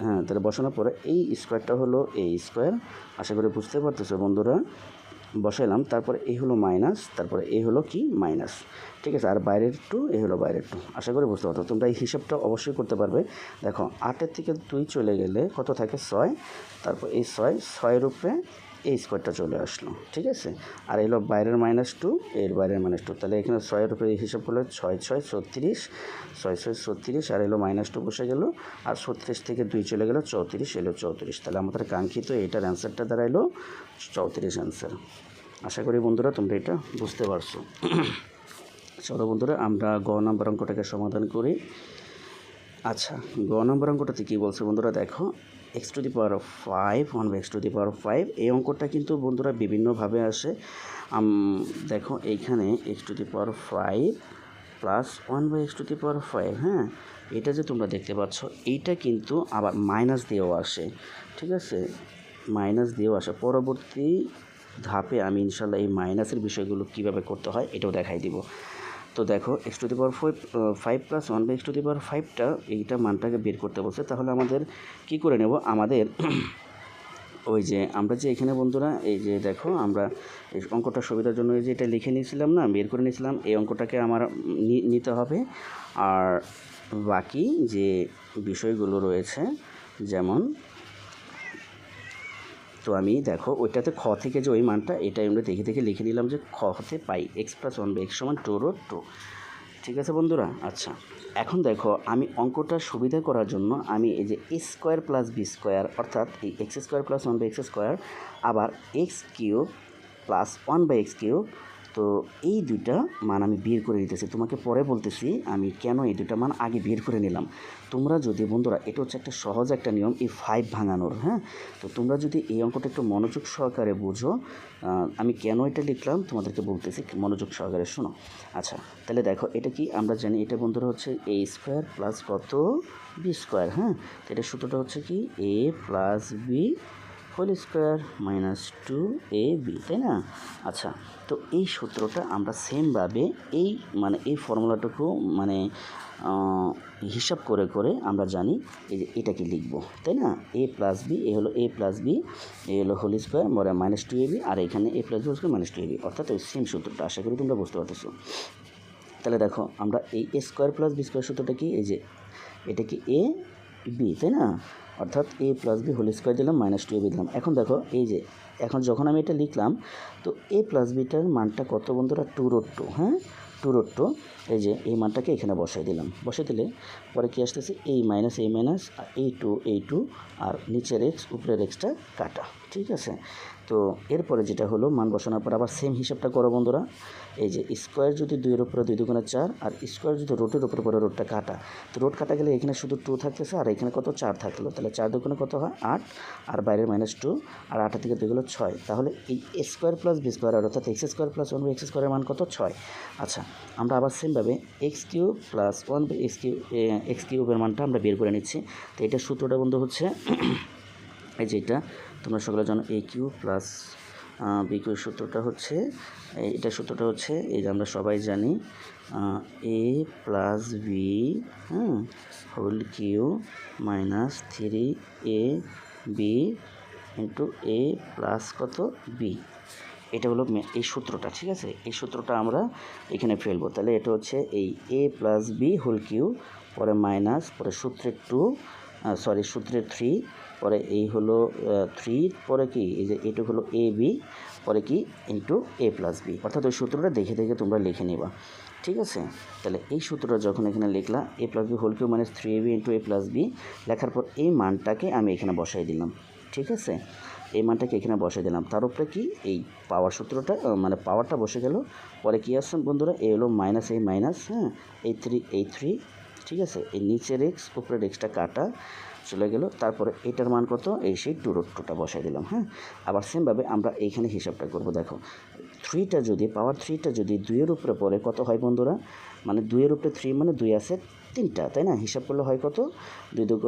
Speaker 1: হ্যাঁ, তাহলে বসানোর পরে এই স্কোয়ারটা হলো এই স্কোয়ার, আশা করি বুঝতে পারতেছো বন্ধুরা। বসাইলাম, তারপরে এই হলো মাইনাস, তারপরে এই হলো কি মাইনাস, ঠিক আছে, আর বাইরের টু এই হলো বাইরের টু, আশা করি বুঝতে পারতো। তোমরা এই হিসাবটা অবশ্যই করতে পারবে। দেখো 8 থেকে 2 চলে গেলে কত থাকে 6, তারপর এই 6 উপরে এই স্কোয়ারটা চলে আসলো, ঠিক আছে, আর এলো বাইরের -2 এর বাইরের -2, তাহলে এখানে 6 উপরে হিসাব করলে 6 6 36, 6 6 36, আর এলো -2 বসে গেল, আর 36 থেকে 2 চলে গেল 34, এলো 34, তাহলে আমাদের কাঙ্ক্ষিত এটার অ্যান্সারটা দাঁড়াইলো 34 অ্যান্সার। আশা করি বন্ধুরা তোমরা এটা বুঝতে পারছো। চলো বন্ধুরা আমরা গ নম্বর অঙ্কটাকে সমাধান করি। আচ্ছা, গ নম্বর অঙ্কটাতে কী বলছে বন্ধুরা, দেখো x⁵ 1/x⁵, এই অঙ্কটা কিন্তু বন্ধুরা বিভিন্নভাবে আসে। দেখো এইখানে x⁵ প্লাস 1/x⁵, হ্যাঁ, এটা যে তোমরা দেখতে পাচ্ছ এইটা কিন্তু আবার মাইনাস দিয়েও আসে, ঠিক আছে, মাইনাস দিয়েও আসে। পরবর্তী ধাপে আমি ইনশাল্লাহ এই মাইনাসের বিষয়গুলো কীভাবে করতে হয় এটাও দেখাই দিব। তো দেখো x⁵ প্লাস 1/x⁵ এইটা মানটাকে বের করতে বলছে, তাহলে আমাদের কি করে নেব, আমাদের ওই যে আমরা যে এখানে বন্ধুরা এই যে দেখো আমরা এই অঙ্কটা সুবিধার জন্য এই যে এটা লিখে নিয়েছিলাম না, বের করে নিয়েছিলাম, এই অঙ্কটাকে আমার নিতে হবে। আর বাকি যে বিষয়গুলো রয়েছে যেমন, তো আমি দেখো ওইটাতে খ থেকে যে ওই মানটা এটা আমরা দেখে দেখে লিখে নিলাম যে খ হতে পাই x + 1/x = 2√2, ঠিক আছে বন্ধুরা। আচ্ছা, এখন দেখো আমি অঙ্কটা সুবিধা করার জন্য আমি এই যে a² + b², অর্থাৎ এই x² + 1/x², আবার x³ + 1/x³, তো এই দুইটা মান আমি বের করে নিতেছি, তোমাকে পরে বলতেছি আমি কেন এই দুইটা মান আগে বের করে নিলাম। তোমরা যদি বন্ধুরা, এটা হচ্ছে একটা সহজ একটা নিয়ম এই 5 ভাঙানোর, হ্যাঁ, তো তোমরা যদি এই অঙ্কটা একটু মনোযোগ সহকারে বুঝো, আমি কেন এটা লিখলাম তোমাদেরকে বলতেছি, মনোযোগ সহকারে শোনো। আচ্ছা, তাহলে দেখো এটা কি আমরা জানি, এটা বন্ধুরা হচ্ছে a² প্লাস কত b², হ্যাঁ, তো এটার সূত্রটা হচ্ছে কি a + b² - 2ab, তাই না। আচ্ছা, তো এই সূত্রটা আমরা সেমভাবে এই মানে এই ফর্মুলাটুকু মানে হিসাব করে করে আমরা জানি এই যে এটাকে লিখব, তাই না, a + b, এ হলো a + b, এ হলো হোল² মরে -2ab, আর এখানে a + b -2ab, অর্থাৎ ওই সেম সূত্রটা, আশা করি তোমরা বুঝতে পারতেছো। তাহলে দেখো আমরা এই a² + b² সূত্রটা কি, এই যে এটা কি a b, তাই না, অর্থাৎ a + b হোল² দিলাম -2ab দিলাম। এখন দেখো এই যে এখন যখন আমি এটা লিখলাম, তো a + bটার মানটা কত বন্ধুরা 2√2, হ্যাঁ, 2√2, এই যে এই মানটাকে এখানে বসাই দিলাম, বসাই দিলে পরে কি আসতেছে এই মাইনাস আর এই টু আর নিচের x উপরের xটা কাটা, ঠিক আছে। তো এরপরে যেটা হলো মান বসানোর পর আবার সেম হিসাবটা করো বন্ধুরা, এই যে স্কোয়ার যদি 2 এর উপরে 2 × 4, আর স্কোয়ার যদি রুটের উপরে পরে রুটটা কাটা, তো রুট কাটা গেলে এখানে শুধু 2 থাকতেছে, আর এখানে কত 4 থাকলো, তাহলে 4 2 কত হয় 8, আর বাইরের -2, আর 8 থেকে 2 গেলো 6, তাহলে এই a² + b² অর্থাৎ x² + 1/x² এর মান কত 6। আচ্ছা, আমরা আবার সেমভাবে x³ + 1/x³ এর মানটা আমরা বের করে নিচ্ছি। তো এটার সূত্রটা বন্ধু হচ্ছে এই যে এটা তোমরা সকলে জানো a³ + b³ সূত্রটা হচ্ছে এটার সূত্রটা হচ্ছে এই যে আমরা সবাই জানি a + b whole cube -3ab a plus কত b, এটা হলো এই সূত্রটা, ঠিক আছে, এই সূত্রটা আমরা এখানে ফেলবো। তাহলে এটা হচ্ছে এই a + b হোল কিউ, পরে মাইনাস, পরে সূত্রের 3, পরে এই হলো 3, পরে কি এই যে এটা হলো a b, পরে কি ইন্টু a + b, অর্থাৎ ওই সূত্রটা দেখে দেখে তোমরা লিখে নিবা, ঠিক আছে। তাহলে এই সূত্রটা যখন এখানে লিখলা a + b whole cube -3ab a + b, লেখার পর এই মানটাকে আমি এখানে বসাই দিলাম, ঠিক আছে, এই মানটাকে এখানে বসে দিলাম, তার উপরে কি এই পাওয়ার সূত্রটা মানে পাওয়ারটা বসে গেল। পরে কি আসছে বন্ধুরা, এই হলো মাইনাস, হ্যাঁ, এই 3, ঠিক আছে, এই নিচের x উপরের xটা কাটা চলে গেল, তারপরে এটার মান কত, এই সেই 2√2টা বসাই দিলাম, হ্যাঁ। আবার সেমভাবে আমরা এইখানে হিসাবটা করব। দেখো পাওয়ার 3টা যদি 2 এর উপরে পড়ে কত হয় বন্ধুরা, মানে 2 এর উপরে 3 মানে 2 আছে 3টা, তাই না, হিসাব করলে হয় কত, 2 × 2 =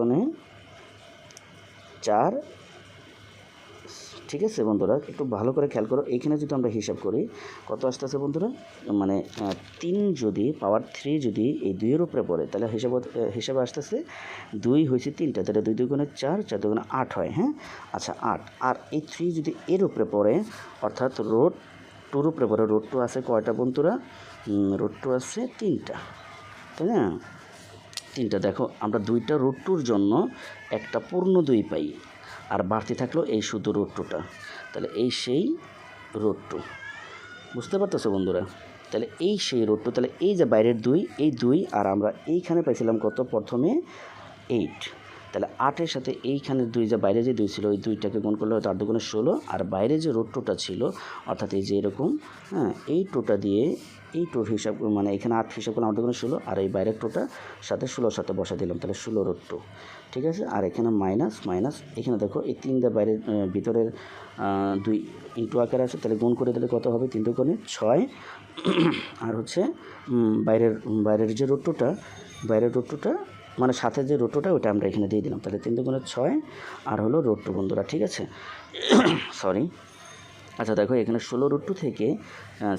Speaker 1: 4, ঠিক আছে বন্ধুরা, একটু ভালো করে খেয়াল করো। এইখানে যদি আমরা হিসাব করি কত আসতেছে বন্ধুরা, মানে 3 যদি পাওয়ার 3 যদি এই 2-এর উপরে পড়ে তাহলে হিসাবে আসতেছে 2 হয়েছে 3টা, তাহলে 2 2 4, 4 2 8 হয়। হ্যাঁ, আচ্ছা 8, আর এই 3 যদি এর উপরে পড়ে অর্থাৎ রোড 2-র উপরে পড়ে, রোড 2 আছে কয়টা বন্ধুরা, রোড 2 আছে 3টা, তাই না? 3টা। দেখো আমরা 2টা রুট 2-র জন্য একটা পূর্ণ 2 পাই, আর বাড়তি থাকলো এই শুধু রুট 2টা, তাহলে এই সেই রুট 2। বুঝতে পারতেছো বন্ধুরা? তাহলে এই সেই রুট 2, তাহলে এই যে বাইরের 2, এই 2, আর আমরা এইখানে পাইছিলাম কত প্রথমে 8, তাহলে 8-এর সাথে এইখানে 2, যে বাইরে যে 2 ছিল ওই 2টাকে গুণ করলে হয়তো 8 2 16, আর বাইরে যে রুট 2টা ছিল অর্থাৎ এই যে এরকম, হ্যাঁ, এই 2টা দিয়ে এই 2 হিসাব মানে এখানে 8 হিসাব করলে 8 2 16, আর এই বাইরের 2টার সাথে 16 সাথে বসা দিলাম, তাহলে 16 রুট 2। ঠিক আছে, আর এখানে মাইনাস মাইনাস, এখানে দেখো এই 3টা বাইরের ভিতরের 2 ইন্টু আকারে আছে, তাহলে গুণ করে দিলে কত হবে, 3 2 6, আর হচ্ছে বাইরের যে রুট 2টা, বাইরের রুট 2টা মানে সাথে যে রুট 2টা ওটা আমরা এখানে দিয়ে দিলাম, তাহলে 3 2 6 আর হলো রুট 2 বন্ধুরা। ঠিক আছে, সরি। আচ্ছা দেখো এখানে 16 রুট 2 থেকে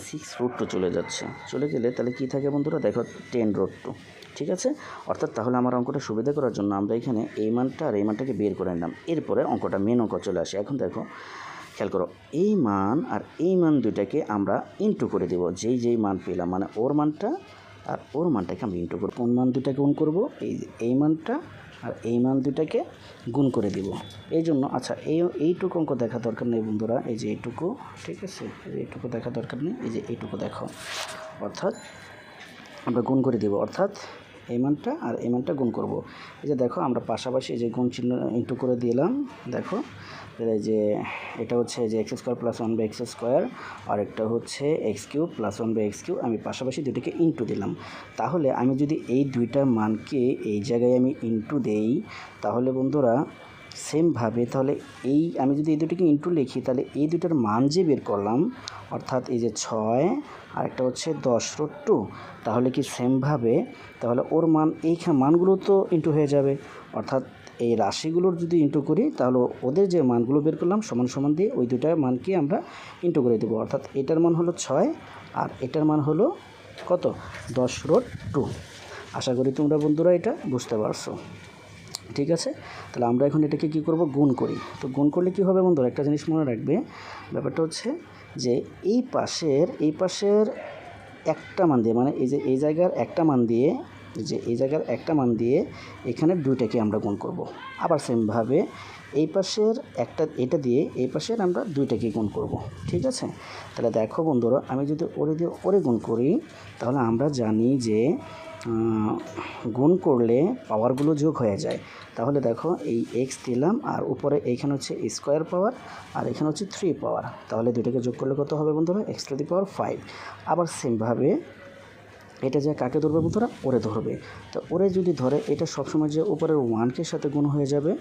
Speaker 1: 6 রুট 2 চলে যাচ্ছে, চলে গেলে তাহলে কী থাকে বন্ধুরা, দেখো 10 রুট 2। ঠিক আছে, অর্থাৎ তাহলে আমার অঙ্কটা সুবিধা করার জন্য আমরা এখানে এই মানটা আর এই মানটাকে বের করে নিলাম, এরপরে অঙ্কটা মেন অঙ্ক চলে আসে। এখন দেখো খেয়াল করো, এই মান আর এই মান দুইটাকে আমরা ইন্টু করে দেবো, যেই মান পেলাম মানে ওর মানটা আর ওর মানটাকে আমরা ইন্টু করবো। কোন মান দুটাকে গুণ করবো, এই মানটা আর এই মান দুটাকে গুণ করে দিব। এই জন্য আচ্ছা এইটুকু অঙ্ক দেখা দরকার নেই বন্ধুরা, এই যে এইটুকু, ঠিক আছে, এই যে এইটুকু দেখা দরকার নেই, এই যে এইটুকু দেখো, অর্থাৎ আমরা গুণ করে দেব, অর্থাৎ এই মানটা আর এই মানটা গুণ করব। এই যে দেখো আমরা পাশাপাশি এই যে গুণ চিহ্ন ইন্টু করে দিলাম, দেখো এই যে এটা হচ্ছে যে এক্স স্কোয়ার প্লাস 1/x², আর একটা হচ্ছে x³ প্লাস 1/x³, আমি পাশাপাশি দুটোকে ইন্টু দিলাম। তাহলে আমি যদি এই দুইটার মানকে এই জায়গায় আমি ইন্টু দেই, তাহলে বন্ধুরা সেমভাবে তাহলে আমি যদি এই দুটোকে ইন্টু লিখি, তাহলে এই দুটার মান যে বের করলাম, অর্থাৎ এই যে 6 আর একটা হচ্ছে 10 রুট 2, তাহলে কি সেমভাবে তাহলে ওর মান এইখানে মানগুলো তো ইন্টু হয়ে যাবে, অর্থাৎ এই রাশিগুলোর যদি ইন্টু করি তাহলে ওদের যে মানগুলো বের করলাম সমান সমান দিয়ে ওই দুটার মানকে আমরা ইন্টু করে দেবো, অর্থাৎ এটার মান হলো 6 আর এটার মান হলো কত, 10 রুট 2। আশা করি তোমরা বন্ধুরা এটা বুঝতে পারছো। ঠিক আছে, তাহলে আমরা এখন এটাকে কী করব, গুণ করি। তো গুণ করলে কী হবে বন্ধুরা, একটা জিনিস মনে রাখবে, ব্যাপারটা হচ্ছে যে এই পাশের একটা মান দিয়ে, মানে এই যে এই জায়গার একটা মান দিয়ে, এই জায়গার একটা মান দিয়ে এখানে দুইটাকে আমরা গুণ করব। আবার সেমভাবে এই পাশের এটা দিয়ে এই পাশের আমরা দুইটাকে গুণ করব। ঠিক আছে, তাহলে দেখো বন্ধুরা, আমি যদি ওরে গুণ করি, তাহলে আমরা জানি যে গুণ করলে পাওয়ারগুলো যোগ হয়ে যায়। তাহলে দেখো এই এক্স দিলাম, আর উপরে এইখানে হচ্ছে স্কোয়ার পাওয়ার, আর এখানে হচ্ছে 3 পাওয়ার, তাহলে দুটোকে যোগ করলে কত হবে বন্ধুরা, x⁵5। আবার সেমভাবে এটা যে কাকে ধরবে বন্ধুরা, ওরে ধরবে। তো ওরে যদি ধরে, এটা সবসময় যে উপরের 1-কে সাথে গুণ হয়ে যাবে,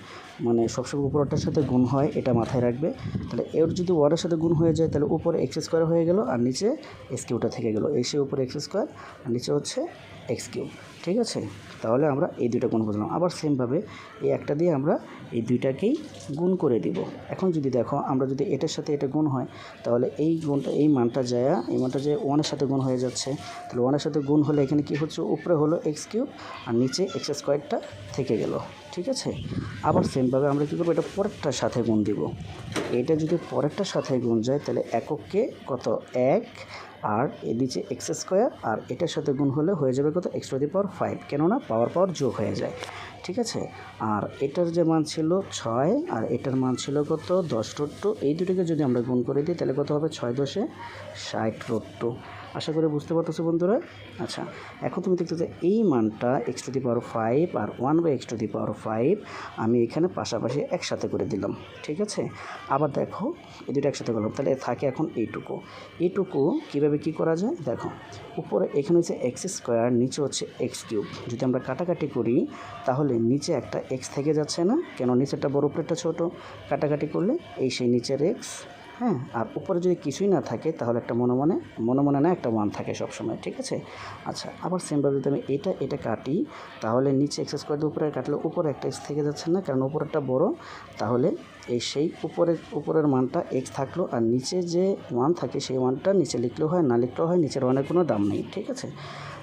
Speaker 1: মানে সবসময় উপরটার সাথে গুণ হয়, এটা মাথায় রাখবে। তাহলে এর যদি ওয়ারের সাথে গুণ হয়ে যায়, তাহলে উপরে x² হয়ে গেল, আর নিচে x³ থেকে গেল, এসে উপরে x² আর নিচে হচ্ছে x³। ঠিক আছে, তাহলে আমরা এই দুইটা গুণ বুঝলাম। আবার সেমভাবে এই একটা দিয়ে আমরা এই দুইটাকেই গুণ করে দিব। এখন যদি দেখো, আমরা যদি এটার সাথে এটা গুণ হয়, তাহলে এই মানটা যায় 1-এর সাথে গুণ হয়ে যাচ্ছে। তাহলে 1-এর সাথে গুণ হলে এখানে কি হচ্ছে, উপরে হলো x³ আর নিচে x² থেকে গেল। ঠিক আছে, আবার সেমভাবে আমরা কী করবো, এটা পরেরটার সাথে গুণ দিব। এটা যদি পরেরটার সাথে গুণ যায়, তাহলে এককে কত 1, আর এর নিচে x² আর এটার সাথে গুণ হলে হয়ে যাবে কত, x⁵5, কেননা পাওয়ার যোগ হয়ে যায়। ঠিক আছে, আর এটার যে মান ছিল 6 আর এটার মান ছিল কত, 10 রুট 2, এই দুটোকে যদি আমরা গুণ করে দিই, তাহলে কত হবে, 6 10 60 রুট 2। আশা করি বুঝতে পারতেছো বন্ধুরা। আচ্ছা, এখন তুমি দেখতে এই মানটা x⁵5 আর 1/x⁵5 আমি এখানে পাশাপাশি একসাথে করে দিলাম। ঠিক আছে, আবার দেখো এই দুটো একসাথে করলাম, তাহলে থাকে এখন এইটুকু কীভাবে কী করা যায়, দেখো উপরে এখানে হচ্ছে x², নিচে হচ্ছে x³। যদি আমরা কাটাকাটি করি, তাহলে নিচে একটা x থেকে যাচ্ছে না, কেন নিচেরটা বড় উপরেরটা ছোটো, কাটাকাটি করলে এই সেই নিচের x
Speaker 2: হ্যাঁ, আর উপরে যদি কিছুই না থাকে তাহলে একটা মনে মনে না একটা 1 থাকে সবসময়, ঠিক আছে। আচ্ছা, আবার সেমভাবে যদি আমি এটা কাটি তাহলে নিচে এক্স স্কোয়ার দিয়ে উপরে কাটলে উপরে একটা এক্স থেকে যাচ্ছে না, কারণ উপরেরটা বড়। তাহলে এই সেই উপরের মানটা এক্স থাকলো, আর নিচে যে 1 থাকে সেই 1টা নিচে লিখলেও হয়, না লিখলেও হয়, নিচের 1-এর কোনো দাম নেই, ঠিক আছে।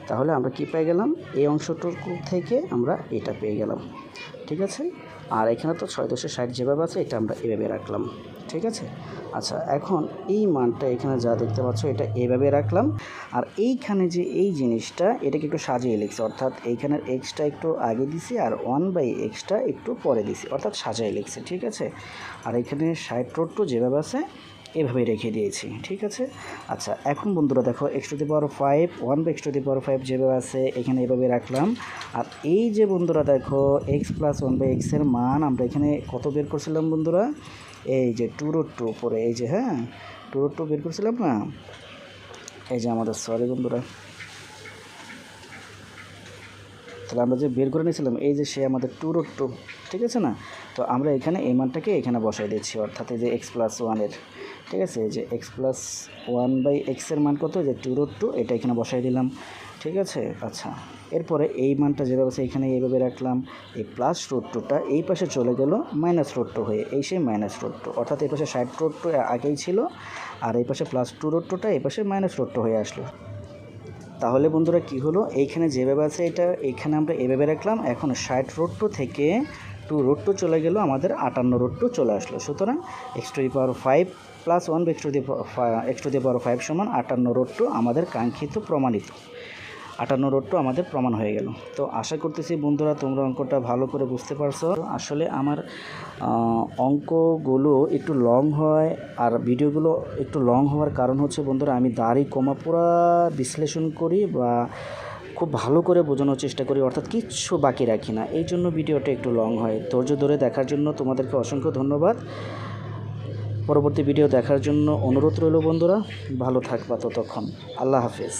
Speaker 2: তাহলে আমরা কি পেয়ে গেলাম, এই অংশটুকু থেকে আমরা এটা পেয়ে গেলাম, ঠিক আছে। আর এখানে তো 6×60 যেভাবে আছে এটা আমরা এভাবে রাখলাম, ঠিক আছে। আচ্ছা, এখন এই মানটা এখানে যা দেখতে পাচ্ছ এটা এভাবে রাখলাম, আর এইখানে যে এই জিনিসটা এটাকে একটু সাজিয়ে লিখছি, অর্থাৎ এইখানের এক্সটা একটু আগে দিছি আর 1/xটা একটু পরে দিছি, অর্থাৎ সাজিয়ে লিখছি, ঠিক আছে। আর এখানে 60 যেভাবে আছে এভাবে রেখে দিয়েছি, ঠিক আছে। আচ্ছা, এখন বন্ধুরা দেখো x⁵ 1/x⁵ যেভাবে আছে এখানে এভাবে রাখলাম। আর এই যে বন্ধুরা দেখো x + 1/x এর মান আমরা এখানে কত বের করছিলাম বন্ধুরা, এই যে 2√2 উপরে, এই যে হ্যাঁ 2√2 বের করছিলাম না, এই যে আমাদের, সরি বন্ধুরা, তাহলে আমরা যে বের করে নিয়েছিলাম এই যে সে আমাদের 2√2, ঠিক আছে না। তো আমরা এখানে এই মানটাকে এখানে বসাই দিচ্ছি, অর্থাৎ এই যে x + 1 ঠিক আছে, এই যে x + 1/x এর মান কত, যে 2√2, এটা এখানে বসাই দিলাম, ঠিক আছে। আচ্ছা, এরপরে এই মানটা যেভাবে আছে এখানে এইভাবে রাখলাম, এই +√2টা এই পাশে চলে গেল -√2 হয়ে, এই সেই -√2, অর্থাৎ এই পাশে 60√2 আগেই ছিল, আর এই পাশে +2√2টা এই পাশে -√2 হয়ে আসলো। তাহলে বন্ধুরা কি হলো, এইখানে যেভাবে আছে এটা এখানে আমরা এভাবে রাখলাম, এখন 60√2 থেকে 2√2 চলে গেল, আমাদের 58√2 চলে আসলো। সুতরাং x⁵ + 1/x⁵ সমান 58√2 আমাদের কাঙ্ক্ষিত প্রমাণিত, 58√2 আমাদের প্রমাণ হয়ে গেল। তো আশা করতেছি বন্ধুরা তোমরা অঙ্কটা ভালো করে বুঝতে পারছো। আসলে আমার অঙ্কগুলো একটু লং হয়, আর ভিডিওগুলো একটু লং হওয়ার কারণ হচ্ছে বন্ধুরা আমি দাড়ি কমা পুরা বিশ্লেষণ করি বা খুব ভালো করে বোঝানোর চেষ্টা করি, অর্থাৎ কিচ্ছু বাকি রাখি না, এই জন্য ভিডিওটা একটু লং হয়। ধৈর্য ধরে দেখার জন্য তোমাদেরকে অসংখ্য ধন্যবাদ। পরবর্তী ভিডিও দেখার জন্য অনুরোধ রইল বন্ধুরা, ভালো থাকবা ততক্ষণ, আল্লাহ হাফেজ।